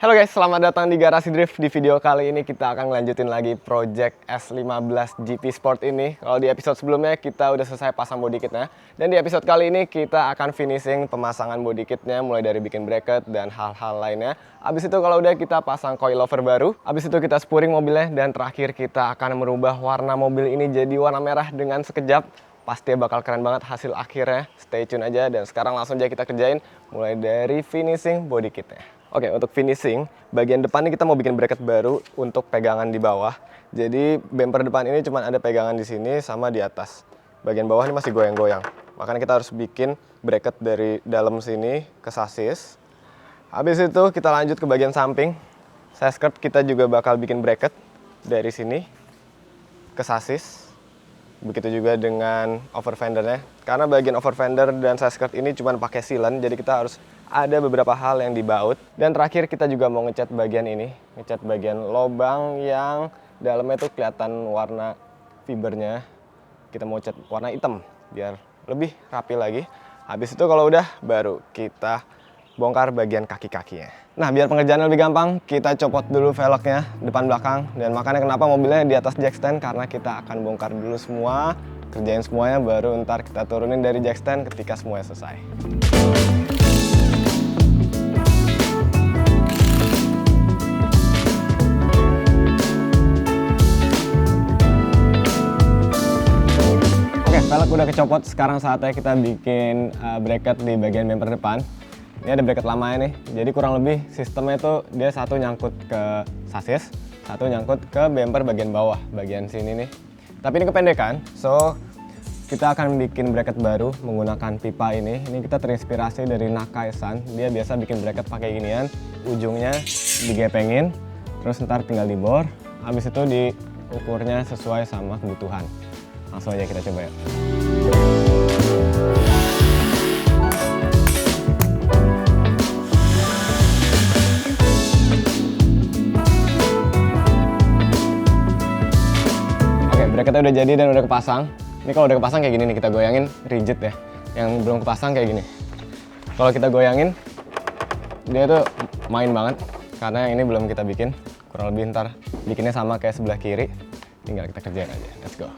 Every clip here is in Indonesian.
Halo guys, selamat datang di Garasi Drift. Di video kali ini kita akan lanjutin lagi project S15 GP Sport ini. Kalau di episode sebelumnya kita udah selesai pasang body kitnya. Dan di episode kali ini kita akan finishing pemasangan body kitnya, mulai dari bikin bracket dan hal-hal lainnya. Abis itu kalau udah kita pasang coilover baru. Abis itu kita spuring mobilnya. Dan terakhir kita akan merubah warna mobil ini jadi warna merah dengan sekejap. Pasti bakal keren banget hasil akhirnya. Stay tune aja dan sekarang langsung aja kita kerjain mulai dari finishing body kitnya. Oke, untuk finishing, bagian depan ini kita mau bikin bracket baru untuk pegangan di bawah. Jadi bumper depan ini cuma ada pegangan di sini sama di atas. Bagian bawah ini masih goyang-goyang. Makanya kita harus bikin bracket dari dalam sini ke sasis. Habis itu kita lanjut ke bagian samping. Side skirt kita juga bakal bikin bracket dari sini ke sasis. Begitu juga dengan over fendernya. Karena bagian over fender dan side skirt ini cuma pakai sealant, jadi kita harus ada beberapa hal yang dibaut. Dan terakhir kita juga mau ngecat bagian ini, ngecat bagian lobang yang dalamnya tuh kelihatan warna fibernya. Kita mau cat warna hitam biar lebih rapi lagi. Habis itu kalau udah baru kita bongkar bagian kaki-kakinya. Nah, biar pengerjaan lebih gampang, kita copot dulu velgnya depan belakang. Dan makanya kenapa mobilnya di atas jack stand, karena kita akan bongkar dulu semua, kerjain semuanya, baru ntar kita turunin dari jack stand ketika semuanya selesai. Velg udah kecopot, sekarang saatnya kita bikin bracket di bagian bumper depan. Ini ada bracket lamanya nih, jadi kurang lebih sistemnya itu dia satu nyangkut ke sasis, satu nyangkut ke bumper bagian bawah, bagian sini nih. Tapi ini kependekan, so kita akan bikin bracket baru menggunakan pipa ini. Ini kita terinspirasi dari Nakai-san, dia biasa bikin bracket pakai ginian, ujungnya digepengin, terus ntar tinggal dibor, habis itu diukurnya sesuai sama kebutuhan. Langsung aja kita coba ya. Oke, bracketnya udah jadi dan udah kepasang. Ini kalau udah kepasang kayak gini nih, kita goyangin rigid ya. Yang belum kepasang kayak gini. Kalau kita goyangin, dia tuh main banget. Karena yang ini belum kita bikin. Kurang lebih ntar bikinnya sama kayak sebelah kiri. Tinggal kita kerjain aja. Let's go.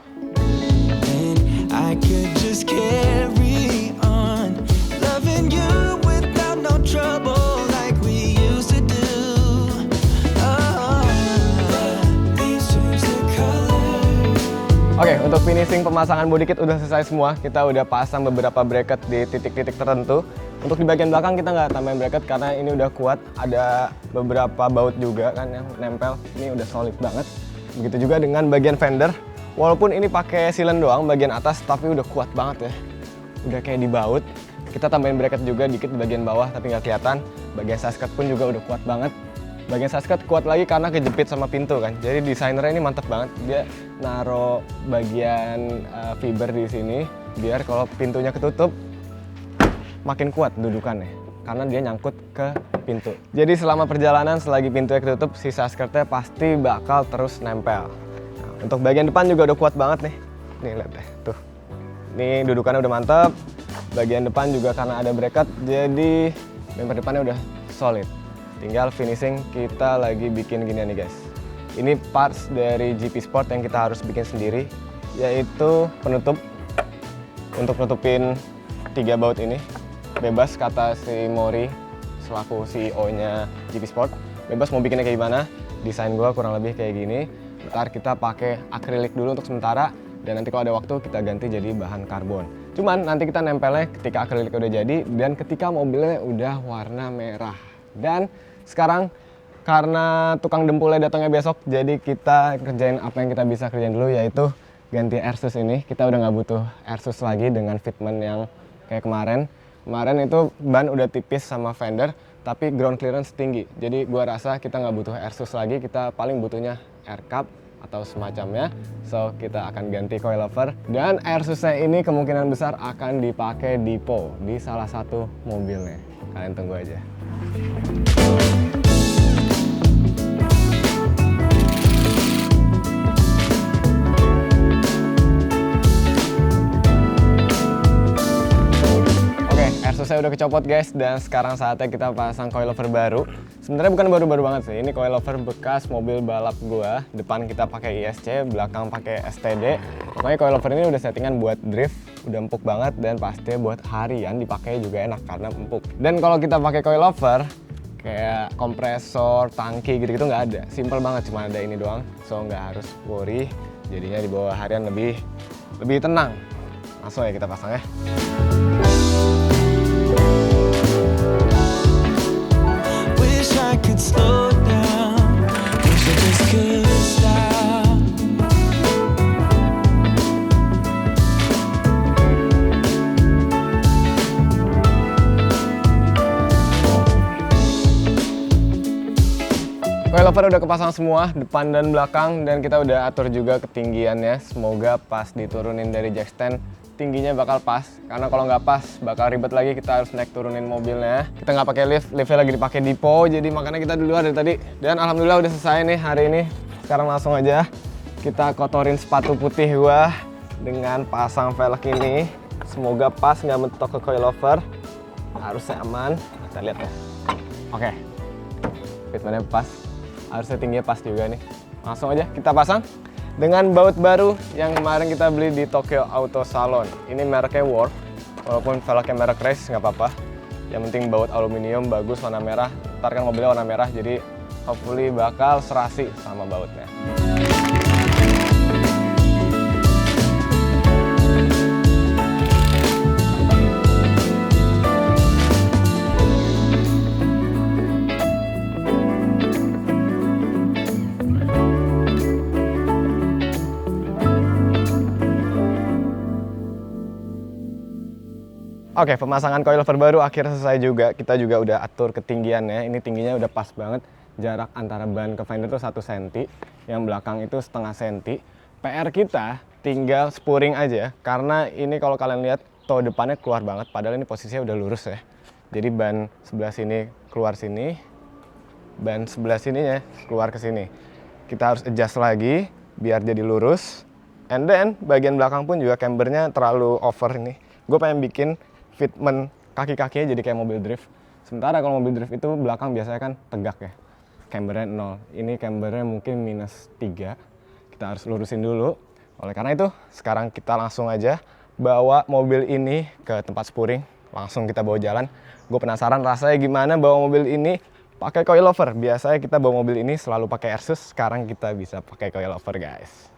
I could just carry on loving you without no trouble like we used to do. Oke, untuk finishing pemasangan body kit udah selesai semua. Kita udah pasang beberapa bracket di titik-titik tertentu. Untuk di bagian belakang kita nggak tambahin bracket karena ini udah kuat. Ada beberapa baut juga kan yang nempel. Ini udah solid banget. Begitu juga dengan bagian fender. Walaupun ini pakai sealant doang bagian atas, tapi udah kuat banget ya. Udah kayak dibaut. Kita tambahin bracket juga dikit di bagian bawah, tapi nggak kelihatan. Bagian side skirt pun juga udah kuat banget. Bagian side skirt kuat lagi karena kejepit sama pintu kan. Jadi desainernya ini mantep banget. Dia naro bagian fiber di sini, biar kalau pintunya ketutup, makin kuat dudukannya. Karena dia nyangkut ke pintu. Jadi selama perjalanan, selagi pintunya ketutup, si side skirtnya pasti bakal terus nempel. Untuk bagian depan juga udah kuat banget nih. Nih lihat deh, tuh. Ini dudukannya udah mantep. Bagian depan juga karena ada bracket, jadi bumper depannya udah solid. Tinggal finishing kita lagi bikin ginian nih guys. Ini parts dari GP Sport yang kita harus bikin sendiri, yaitu penutup. Untuk nutupin 3 baut ini. Bebas kata si Mori, selaku CEO-nya GP Sport. Bebas mau bikinnya kayak gimana. Desain gua kurang lebih kayak gini. Ntar kita pakai akrilik dulu untuk sementara, dan nanti kalau ada waktu kita ganti jadi bahan karbon. Cuman nanti kita nempelnya ketika akrilik udah jadi dan ketika mobilnya udah warna merah. Dan sekarang karena tukang dempulnya datangnya besok, jadi kita kerjain apa yang kita bisa kerjain dulu, yaitu ganti airsus ini. Kita udah nggak butuh airsus lagi dengan fitment yang kayak kemarin. Kemarin itu ban udah tipis sama fender, tapi ground clearance tinggi. Jadi gua rasa kita nggak butuh airsus lagi, kita paling butuhnya air cup atau semacamnya. So kita akan ganti coilover, dan airsusnya ini kemungkinan besar akan dipakai di Po di salah satu mobilnya. Kalian tunggu aja. Airsus saya udah kecopot guys, dan sekarang saatnya kita pasang coilover baru. Sebenarnya bukan baru-baru banget sih, ini coilover bekas mobil balap gua. Depan kita pakai ISC, belakang pakai STD. Pokoknya coilover ini udah settingan buat drift, udah empuk banget dan pasti buat harian dipakai juga enak karena empuk. Dan kalau kita pakai coilover, kayak kompresor, tangki gitu-gitu nggak ada. Simple banget, cuma ada ini doang, so nggak harus worry. Jadinya dibawa harian lebih tenang. Langsung ya kita pasang ya. I could slow down, wish I just could stop. Coilover udah kepasang semua, depan dan belakang, dan kita udah atur juga ketinggiannya. Semoga pas diturunin dari jack stand, tingginya bakal pas, karena kalau nggak pas bakal ribet lagi, kita harus naik turunin mobilnya. Kita nggak pakai liftnya lagi dipakai Dipo, jadi makanya kita duluan dari tadi. Dan alhamdulillah udah selesai nih hari ini. Sekarang langsung aja kita kotorin sepatu putih gua dengan pasang velg ini. Semoga pas, nggak mentok ke coilover. Harusnya aman. Kita lihat ya. Oke, fitmentnya pas, harusnya tingginya pas juga nih. Langsung aja kita pasang dengan baut baru yang kemarin kita beli di Tokyo Auto Salon. Ini mereknya Work, walaupun velgnya merek Race nggak apa-apa. Yang penting baut aluminium bagus, warna merah. Ntar kan mobilnya warna merah, jadi hopefully bakal serasi sama bautnya. Oke, pemasangan coilover baru akhirnya selesai juga. Kita juga udah atur ketinggiannya. Ini tingginya udah pas banget. Jarak antara ban ke fender itu 1 cm. Yang belakang itu setengah cm. PR kita tinggal spuring aja. Karena ini kalau kalian lihat, toe depannya keluar banget. Padahal ini posisinya udah lurus ya. Jadi ban sebelah sini keluar sini. Ban sebelah sininya keluar ke sini. Kita harus adjust lagi biar jadi lurus. And then bagian belakang pun juga cambernya terlalu over ini. Gue pengen bikin fitment kaki-kakinya jadi kayak mobil drift. Sementara kalau mobil drift itu belakang biasanya kan tegak ya. Cambernya 0. Ini cambernya mungkin -3. Kita harus lurusin dulu. Oleh karena itu, sekarang kita langsung aja bawa mobil ini ke tempat spuring. Langsung kita bawa jalan. Gue penasaran rasanya gimana bawa mobil ini pakai coilover. Biasanya kita bawa mobil ini selalu pakai Airsus. Sekarang kita bisa pakai coilover, guys.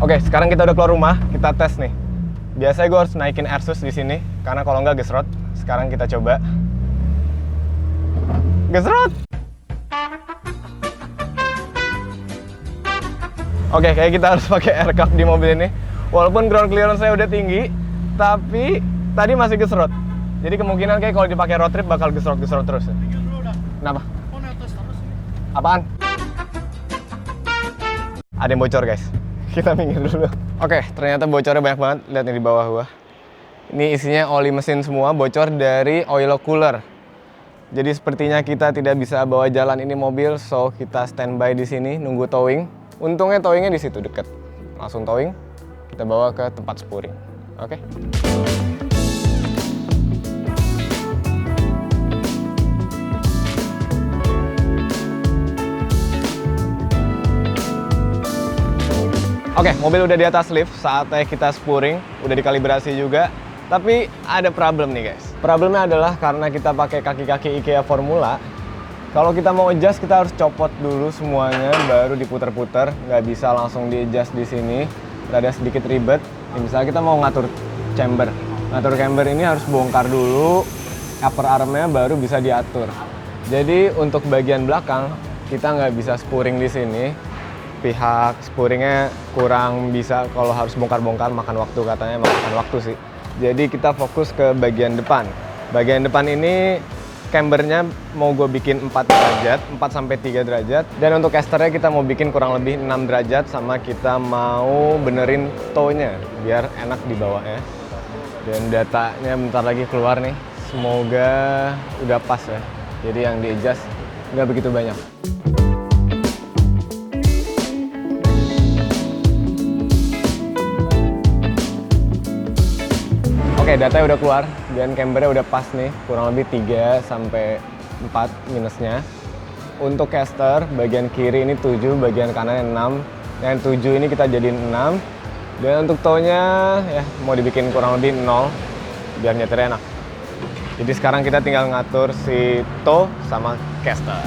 Oke, sekarang kita udah keluar rumah, kita tes nih. Biasanya gue harus naikin Airsus di sini, karena kalau nggak gesrot. Sekarang kita coba. Gesrot! Oke, kayak kita harus pakai air cup di mobil ini. Walaupun ground clearance saya udah tinggi, tapi tadi masih gesrot. Jadi kemungkinan kayak kalau dipakai road trip bakal gesrot-gesrot terus. Kenapa? Apaan? Ada yang bocor, guys. Kita minggir dulu. Oke, ternyata bocornya banyak banget. Lihat nih di bawah gua. Ini isinya oli mesin semua, bocor dari oil cooler. Jadi sepertinya kita tidak bisa bawa jalan ini mobil, so kita standby di sini nunggu towing. Untungnya towingnya di situ deket. Langsung towing, kita bawa ke tempat spuring. Oke. Oke, mobil udah di atas lift, saatnya kita spuring, udah dikalibrasi juga. Tapi ada problem nih guys. Problemnya adalah karena kita pakai kaki-kaki IKEA Formula, kalau kita mau adjust kita harus copot dulu semuanya, baru diputer-puter. Nggak bisa langsung di-adjust di sini, ada sedikit ribet. Misalnya kita mau ngatur chamber. Ngatur chamber ini harus bongkar dulu, upper armnya baru bisa diatur. Jadi untuk bagian belakang, kita nggak bisa spuring di sini. Pihak spuringnya kurang bisa, kalau harus bongkar-bongkar makan waktu, katanya makan waktu sih. Jadi kita fokus ke bagian depan. Bagian depan ini cambernya mau gue bikin 4 derajat, 4-3 derajat. Dan untuk casternya kita mau bikin kurang lebih 6 derajat, sama kita mau benerin toe-nya biar enak dibawanya. Dan datanya bentar lagi keluar nih. Semoga udah pas ya. Jadi yang di-adjust nggak begitu banyak. Oke, datanya udah keluar. dan cambernya udah pas nih, kurang lebih 3 sampai 4 minusnya. Untuk caster bagian kiri ini 7, bagian kanan 6. Yang 7 ini kita jadiin 6. Dan untuk toe-nya ya mau dibikin kurang lebih 0 biar nyetirnya enak. Jadi sekarang kita tinggal ngatur si toe sama caster.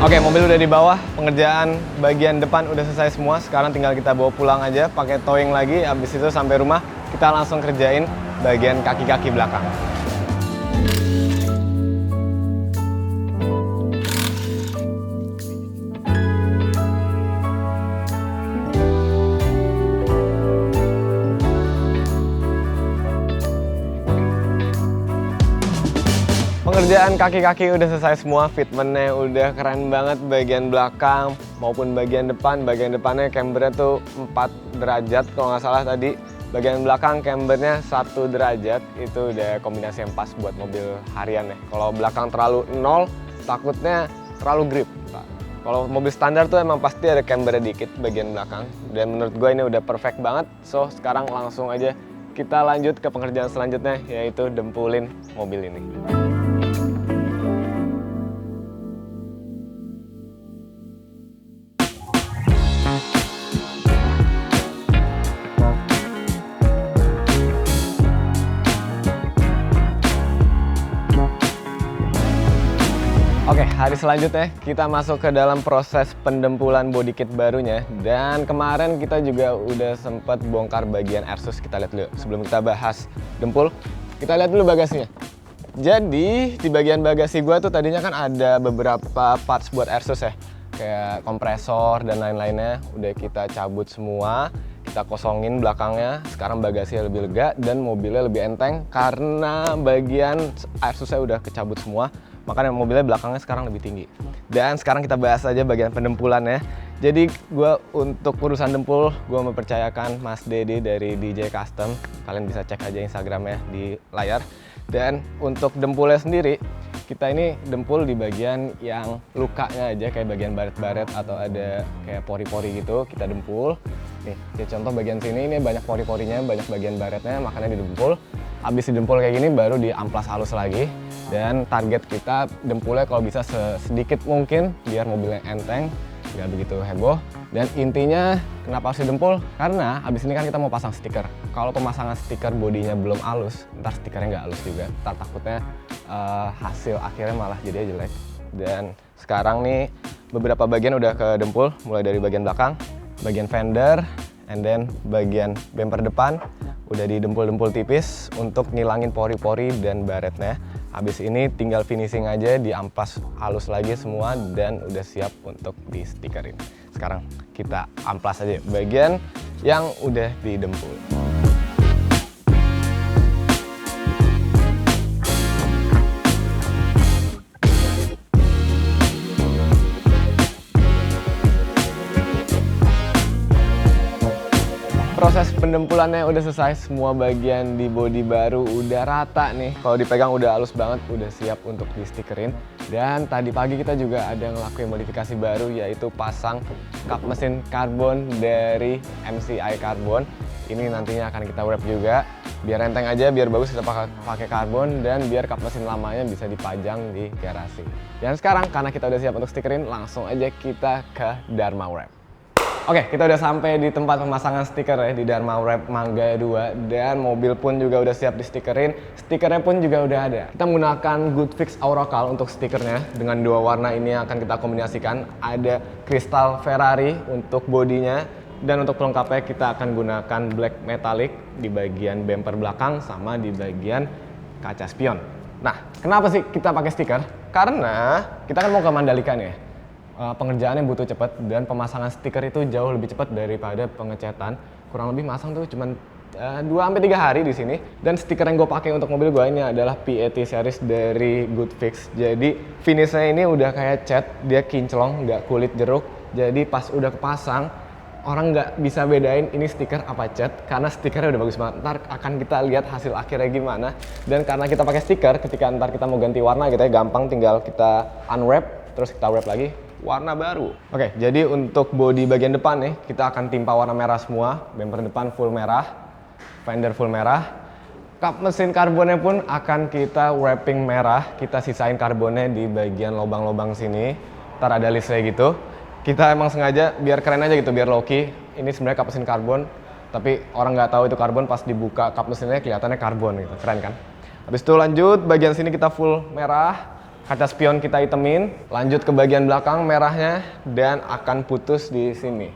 Oke, mobil udah di bawah, pengerjaan bagian depan udah selesai semua. Sekarang tinggal kita bawa pulang aja, pakai towing lagi. Habis itu sampai rumah kita langsung kerjain bagian kaki-kaki belakang. Pengerjaan kaki-kaki udah selesai semua, fitmentnya udah keren banget bagian belakang maupun bagian depan. Bagian depannya cambernya tuh 4 derajat kalau nggak salah tadi. Bagian belakang cambernya 1 derajat, itu udah kombinasi yang pas buat mobil harian ya. Kalau belakang terlalu 0, takutnya terlalu grip. Kalau mobil standar tuh emang pasti ada cambernya dikit bagian belakang. Dan menurut gue ini udah perfect banget, so sekarang langsung aja kita lanjut ke pengerjaan selanjutnya, yaitu dempulin mobil ini. Oke, hari selanjutnya kita masuk ke dalam proses pendempulan body kit barunya. Dan kemarin kita juga udah sempat bongkar bagian Airsus. Kita lihat dulu sebelum kita bahas dempul. Kita lihat dulu bagasinya. Jadi di bagian bagasi gua tuh tadinya kan ada beberapa parts buat Airsus ya, kayak kompresor dan lain-lainnya. Udah kita cabut semua, kita kosongin belakangnya. Sekarang bagasinya lebih lega dan mobilnya lebih enteng karena bagian Airsusnya udah kecabut semua. Makanya mobilnya belakangnya sekarang lebih tinggi. Dan sekarang kita bahas aja bagian pendempulannya. Jadi gue untuk urusan dempul, gue mempercayakan Mas Dedi dari DJ Custom. Kalian bisa cek aja Instagramnya di layar. Dan untuk dempulnya sendiri, kita ini dempul di bagian yang lukanya aja, kayak bagian baret-baret atau ada kayak pori-pori gitu, kita dempul. Nih, kayak contoh bagian sini ini banyak pori-porinya, banyak bagian baretnya, makanya didempul. Habis didempul kayak gini baru diamplas halus lagi. Dan target kita dempulnya kalau bisa sedikit mungkin biar mobilnya enteng, nggak begitu heboh. Dan intinya kenapa harus didempul? Karena abis ini kan kita mau pasang stiker. Kalau pemasangan stiker bodinya belum halus, ntar stikernya nggak halus juga. Ntar takutnya hasil akhirnya malah jadi jelek. Dan sekarang nih beberapa bagian udah ke dempul, mulai dari bagian belakang, bagian fender, and then bagian bumper depan udah didempul-dempul tipis untuk ngilangin pori-pori dan baretnya. Habis ini tinggal finishing aja, diamplas halus lagi semua dan udah siap untuk di stikerin. Sekarang kita amplas aja bagian yang udah didempul. Proses pendempulannya udah selesai, semua bagian di bodi baru udah rata nih. Kalau dipegang udah halus banget, udah siap untuk di stikerin. Dan tadi pagi kita juga ada ngelakuin modifikasi baru, yaitu pasang kap mesin karbon dari MCI Carbon. Ini nantinya akan kita wrap juga, biar enteng aja, biar bagus kita pakai karbon, dan biar kap mesin lamanya bisa dipajang di garasi. Dan sekarang karena kita udah siap untuk stikerin, langsung aja kita ke Dharma Wrap. Oke, kita udah sampai di tempat pemasangan stiker ya di Dharma Wrap Mangga 2, dan mobil pun juga udah siap di stikerin. Stikernya pun juga udah ada. Kita menggunakan Goodfix Auracal untuk stikernya dengan 2 warna ini yang akan kita kombinasikan. Ada kristal Ferrari untuk bodinya, dan untuk pelengkapnya kita akan gunakan black metallic di bagian bumper belakang sama di bagian kaca spion. Nah, kenapa sih kita pakai stiker? Karena kita kan mau ke Mandalika nih ya. Pengerjaannya butuh cepat dan pemasangan stiker itu jauh lebih cepat daripada pengecatan. Kurang lebih masang tuh cuman 2-3 hari di sini. Dan stiker yang gue pakai untuk mobil gue ini adalah PAT series dari Goodfix. Jadi finishnya ini udah kayak cat, dia kinclong, nggak kulit jeruk. Jadi pas udah kepasang, orang nggak bisa bedain ini stiker apa cat karena stikernya udah bagus banget. Ntar akan kita lihat hasil akhirnya gimana. Dan karena kita pakai stiker, ketika ntar kita mau ganti warna gitu ya, gampang tinggal kita unwrap. terus kita wrap lagi warna baru. Oke, jadi untuk bodi bagian depan nih, kita akan timpa warna merah semua. Bumper depan full merah, fender full merah. Kap mesin karbonnya pun akan kita wrapping merah. Kita sisain karbonnya di bagian lubang-lubang sini. Ntar ada listnya gitu. Kita emang sengaja biar keren aja gitu, biar low-key. Ini sebenarnya kap mesin karbon, tapi orang nggak tahu itu karbon, pas dibuka kap mesinnya kelihatannya karbon gitu. Keren kan? Habis itu lanjut, bagian sini kita full merah. Kaca spion kita hitemin, lanjut ke bagian belakang merahnya dan akan putus di sini.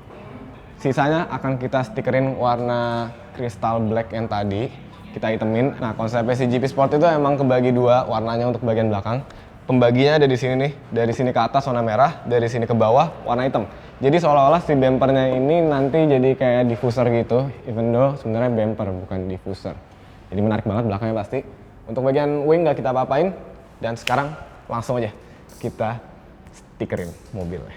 Sisanya akan kita stikerin warna crystal black yang tadi kita hitemin. Nah, konsepnya si GP Sport itu emang kebagi dua warnanya untuk bagian belakang. Pembaginya ada di sini nih, dari sini ke atas warna merah, dari sini ke bawah warna hitam. Jadi seolah-olah si bumpernya ini nanti jadi kayak diffuser gitu, even though sebenarnya bumper bukan diffuser. Jadi menarik banget belakangnya pasti. Untuk bagian wing nggak kita apa-apain, dan sekarang langsung aja kita stikerin mobilnya.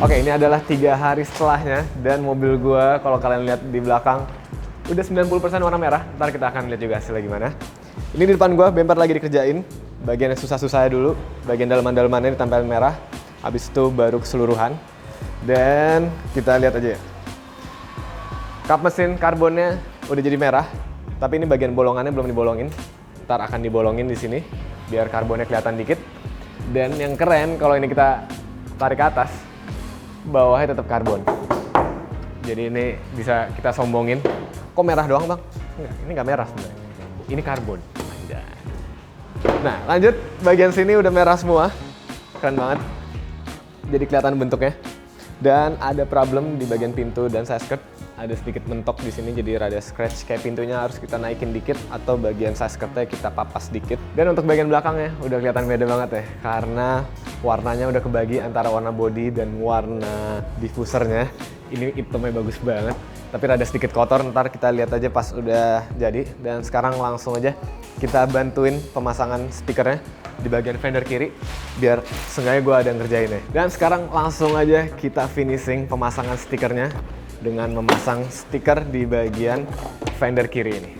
Oke, ini adalah 3 hari setelahnya dan mobil gua kalau kalian lihat di belakang udah 90% warna merah. Ntar kita akan lihat juga hasilnya gimana. Ini di depan gua bumper lagi dikerjain. Bagian yang susah-susahnya dulu, bagian dalaman-dalamannya ditempelin merah. Habis itu baru keseluruhan. Dan kita lihat aja ya. Kap mesin karbonnya udah jadi merah, tapi ini bagian bolongannya belum dibolongin. Ntar akan dibolongin di sini biar karbonnya kelihatan dikit. Dan yang keren kalau ini kita tarik ke atas, bawahnya tetap karbon. Jadi ini bisa kita sombongin. Kok merah doang bang? Enggak, ini nggak merah sebenarnya. Ini karbon. Anjay. Nah lanjut, bagian sini udah merah semua. Keren banget. Jadi kelihatan bentuknya. Dan ada problem di bagian pintu dan sideskirt. Ada sedikit mentok di sini, jadi rada scratch, kayak pintunya harus kita naikin dikit atau bagian sideskirtnya kita papas dikit. Dan untuk bagian belakangnya udah kelihatan beda banget ya, karena warnanya udah kebagi antara warna body dan warna diffusernya. Ini hitamnya bagus banget, tapi rada sedikit kotor, ntar kita lihat aja pas udah jadi. Dan sekarang langsung aja kita bantuin pemasangan stikernya di bagian fender kiri, biar seenggaknya gue ada yang ngerjainnya. Dan sekarang langsung aja kita finishing pemasangan stikernya dengan memasang stiker di bagian fender kiri ini.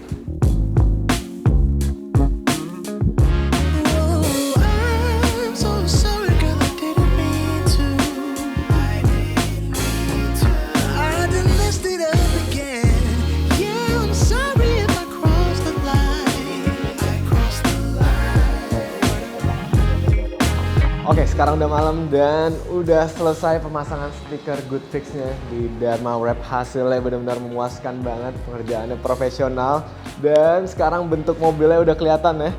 Oke, sekarang udah malam dan udah selesai pemasangan stiker Good Fix-nya di Dharma Wrap. Hasilnya benar-benar memuaskan banget, pengerjaannya profesional dan sekarang bentuk mobilnya udah kelihatan ya.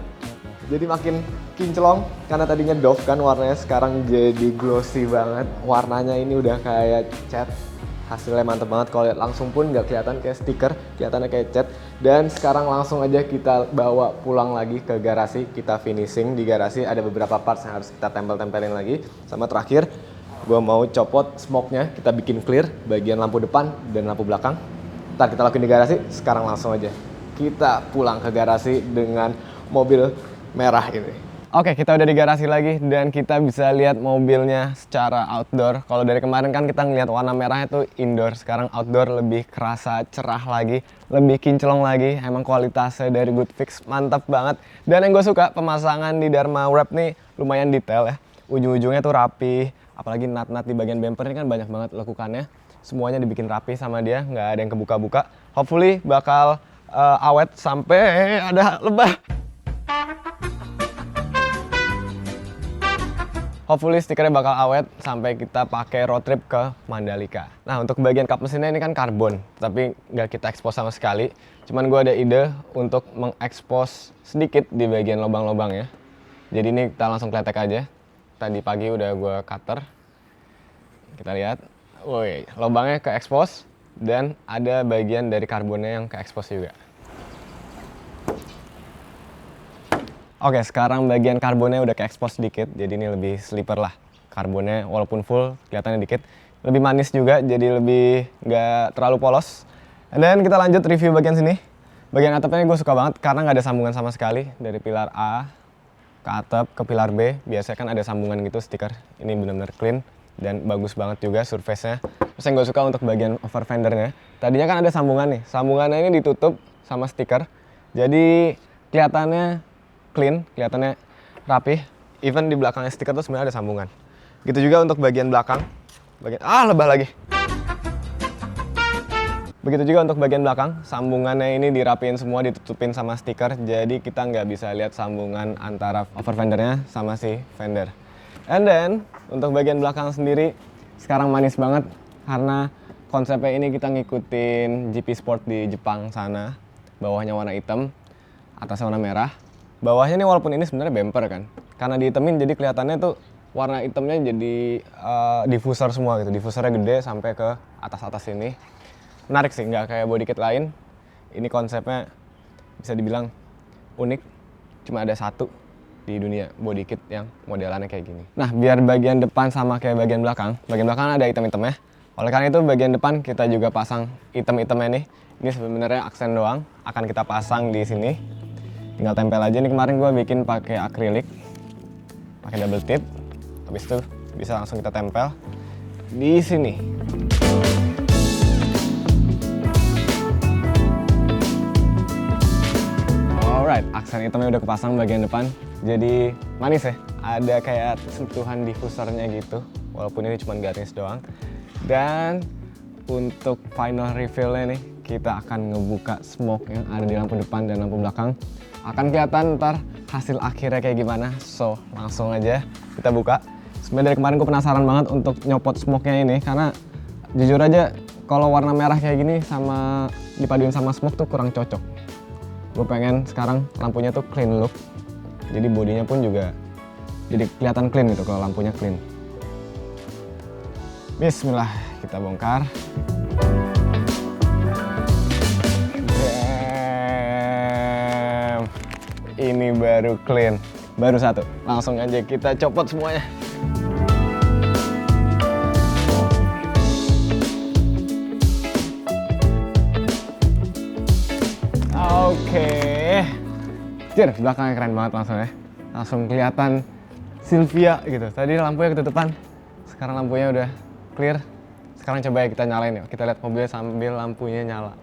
Jadi makin kinclong karena tadinya doff kan warnanya, sekarang jadi glossy banget. Warnanya ini udah kayak cat. Hasilnya mantep banget, kalau lihat langsung pun nggak kelihatan kayak stiker, kelihatannya kayak cat. Dan sekarang langsung aja kita bawa pulang lagi ke garasi, kita finishing di garasi. Ada beberapa parts yang harus kita tempel-tempelin lagi. Sama terakhir, gue mau copot smoke-nya, kita bikin clear bagian lampu depan dan lampu belakang. Ntar kita lakuin di garasi, sekarang langsung aja kita pulang ke garasi dengan mobil merah ini. Oke, kita udah di garasi lagi dan kita bisa lihat mobilnya secara outdoor. Kalau dari kemarin kan kita ngeliat warna merahnya tuh indoor, sekarang outdoor lebih kerasa cerah lagi, lebih kinclong lagi. Emang kualitasnya dari Good Fix mantap banget. Dan yang gue suka, pemasangan di Dharma Wrap nih lumayan detail ya. Ujung-ujungnya tuh rapi, apalagi nut-nut di bagian bumper ini kan banyak banget lekukannya. Semuanya dibikin rapi sama dia, nggak ada yang kebuka-buka. Hopefully bakal awet sampai ada lebah. Hopefully stikernya bakal awet sampai kita pakai road trip ke Mandalika. Nah untuk bagian kap mesinnya ini kan karbon, tapi nggak kita ekspos sama sekali. Cuman gue ada ide untuk mengekspos sedikit di bagian lubang-lubangnya. Jadi ini kita langsung kletek aja. Tadi pagi udah gue cutter. Kita lihat, woi, lubangnya ke expose dan ada bagian dari karbonnya yang ke expose juga. Oke, sekarang bagian karbonnya udah ke expose dikit, jadi ini lebih slipper lah. Karbonnya walaupun full, kelihatannya dikit. Lebih manis juga, jadi lebih nggak terlalu polos. Dan kita lanjut review bagian sini. Bagian atapnya gue suka banget karena nggak ada sambungan sama sekali dari pilar A ke atap ke pilar B. Biasanya kan ada sambungan gitu stiker. Ini benar-benar clean dan bagus banget juga surface-nya. Terus yang gue suka untuk bagian over fendernya, tadinya kan ada sambungan nih. Sambungannya ini ditutup sama stiker. Jadi kelihatannya clean, kelihatannya rapih. Even di belakangnya stiker tuh sebenarnya ada sambungan. Gitu juga untuk bagian belakang. Lebah lagi. Begitu juga untuk bagian belakang, sambungannya ini dirapiin semua, ditutupin sama stiker. Jadi kita nggak bisa lihat sambungan antara over fendernya sama si fender. And then, untuk bagian belakang sendiri, sekarang manis banget. Karena konsepnya ini kita ngikutin GP Sport di Jepang sana. Bawahnya warna hitam, atasnya warna merah. Bawahnya ini walaupun ini sebenarnya bumper kan. Karena dihitemin jadi kelihatannya tuh warna hitamnya jadi diffuser semua gitu. Diffusernya gede sampai ke atas-atas ini. Menarik sih, nggak kayak body kit lain. Ini konsepnya bisa dibilang unik. Cuma ada satu di dunia body kit yang modelannya kayak gini. Nah, biar bagian depan sama kayak bagian belakang ada hitam-hitamnya. Oleh karena itu bagian depan kita juga pasang hitam-hitamnya nih. Ini sebenarnya aksen doang, akan kita pasang di sini. Tinggal tempel aja. Ini kemarin gue bikin pakai akrilik, pakai double tip. Habis itu bisa langsung kita tempel di sini. Alright, aksen hitamnya udah kepasang bagian depan. Jadi manis ya. Ada kayak sentuhan diffusernya gitu. Walaupun ini cuma garnish doang. Dan untuk final reveal-nya nih, kita akan ngebuka smoke yang ada di lampu depan dan lampu belakang. Akan kelihatan ntar hasil akhirnya kayak gimana. So, langsung aja kita buka. Sebenarnya dari kemarin gue penasaran banget untuk nyopot smoke-nya ini. Karena jujur aja, kalau warna merah kayak gini sama dipaduin sama smoke tuh kurang cocok. Gue pengen sekarang lampunya tuh clean look, jadi bodinya pun juga jadi kelihatan clean gitu kalau lampunya clean. Bismillah, kita bongkar. Damn, ini baru clean, baru satu. Langsung aja kita copot semuanya. Oke, belakangnya keren banget langsung ya. Langsung kelihatan Silvia gitu. Tadi lampunya ketutupan, sekarang lampunya udah clear. Sekarang coba ya kita nyalain yuk. Kita lihat mobilnya sambil lampunya nyala.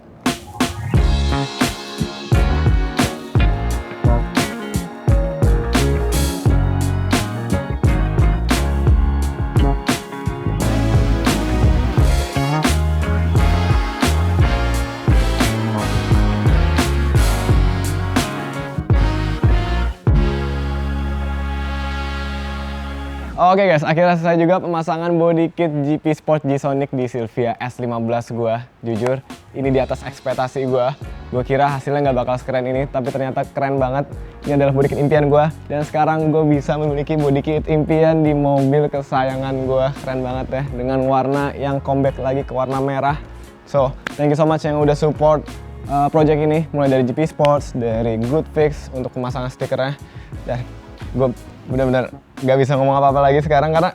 Oke guys, akhirnya selesai juga pemasangan body kit GP Sport G-Sonic di Silvia S15 gua. Jujur, ini di atas ekspektasi gua. Gua kira hasilnya nggak bakal sekeren ini, tapi ternyata keren banget. Ini adalah body kit impian gua, dan sekarang gua bisa memiliki body kit impian di mobil kesayangan gua. Keren banget ya, dengan warna yang comeback lagi ke warna merah. So, thank you so much yang udah support project ini, mulai dari GP Sports, dari Good Fix untuk pemasangan stikernya. Dan gue benar-benar gak bisa ngomong apa-apa lagi sekarang karena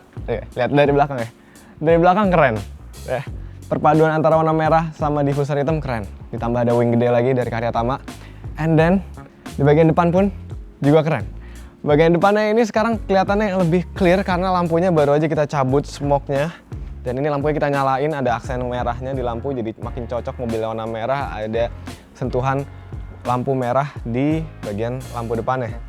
lihat dari belakang ya. Dari belakang keren. Perpaduan antara warna merah sama diffuser hitam keren. Ditambah ada wing gede lagi dari Karyatama. And then di bagian depan pun juga keren. Bagian depannya ini sekarang kelihatannya lebih clear karena lampunya baru aja kita cabut smoke-nya. Dan ini lampunya kita nyalain, ada aksen merahnya di lampu jadi makin cocok mobilnya warna merah. Ada sentuhan lampu merah di bagian lampu depannya.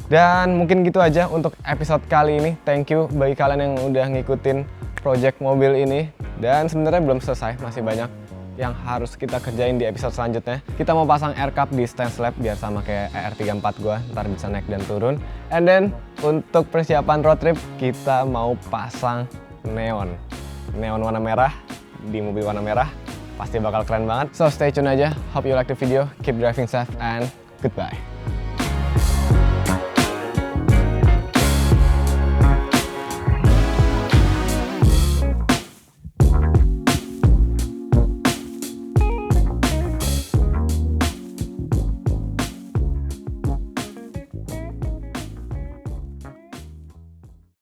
Dan mungkin gitu aja untuk episode kali ini. Thank you bagi kalian yang udah ngikutin project mobil ini. Dan sebenarnya belum selesai, masih banyak yang harus kita kerjain di episode selanjutnya. Kita mau pasang air cup di stand slab biar sama kayak ER34 gua, ntar bisa naik dan turun. And then untuk persiapan road trip, kita mau pasang neon warna merah di mobil warna merah. Pasti bakal keren banget. So stay tune aja. Hope you like the video. Keep driving safe and goodbye.